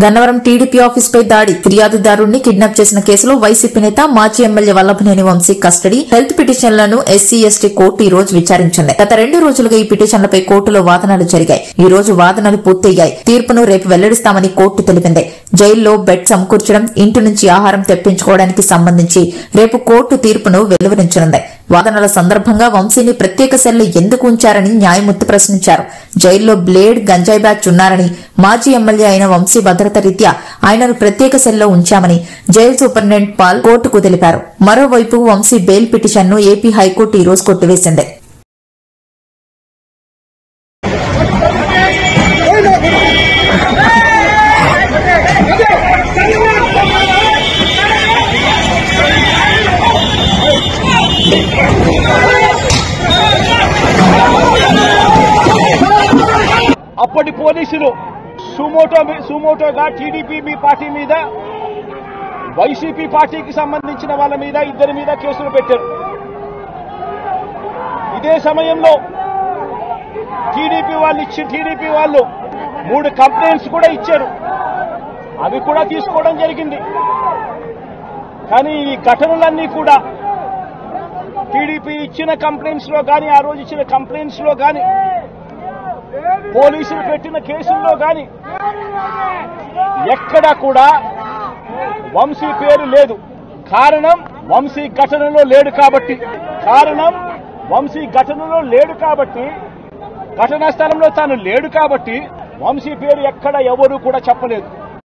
Gannavaram TDP office పై దాడి ఫిర్యాదుదారుణ్ణి kidnap చేసిన కేసులో వైసీపీ నేత మాజీ MLA Vallabhaneni Vamsi custody health పిటిషన్లను ఎస్సీ ఎస్టీ కోర్టు ఈ రోజు విచారించింది. గత 2 రోజులుగా ఈ పిటిషన్లపై కోర్టులో వాదనలు జరిగాయి. ఈ రోజు వాదనలు పూర్తయ్యాయి. తీర్పును రేపు వెల్లడిస్తామని కోర్టు తెలిపింది. జైల్లో బెడ్ సమకూర్చడం, ఇంటి నుంచి ఆహారం తెప్పించుకోవడానికి సంబంధించి రేపు కోర్టు తీర్పును వెలువరించనుంది. వాదనల సందర్భంగా వంశీని ప్రత్యేక సెల్లో ఎందుకు ఉంచారని న్యాయమూర్తి ప్రశ్నించారు. జైల్లో బ్లేడ్, గంజాయి బ్యాచ్ ఉన్నారని, మాజీ ఎమ్మెల్యే అయిన వంశీ భద్రత రీత్యా ఆయనను ప్రత్యేక సెల్లో ఉంచామని జైలు సూపరింటెండెంట్ పాల్ కోర్టుకు తెలిపారు. మరోవైపు వంశీ బెయిల్ పిటిషన్ను ఏపీ హైకోర్టు ఈ రోజు కొట్టివేసింది. అప్పటి పోలీసులు సుమోటోగా టీడీపీ పార్టీ మీద, వైసీపీ పార్టీకి సంబంధించిన వాళ్ళ మీద, ఇద్దరి మీద కేసులు పెట్టారు. ఇదే సమయంలో టీడీపీ వాళ్ళు 3 కంప్లైంట్స్ కూడా ఇచ్చారు. అవి కూడా తీసుకోవడం జరిగింది. కానీ ఈ ఘటనలన్నీ కూడా టీడీపీ ఇచ్చిన కంప్లైంట్స్ లో కానీ, ఆ రోజు ఇచ్చిన కంప్లైంట్స్ లో కానీ, పోలీసులు పెట్టిన కేసుల్లో గాని ఎక్కడా కూడా వంశీ పేరు లేదు. కారణం వంశీ ఘటనలో లేడు కాబట్టి, ఘటనా స్థలంలో తాను లేడు కాబట్టి వంశీ పేరు ఎక్కడ ఎవరూ కూడా చెప్పలేదు.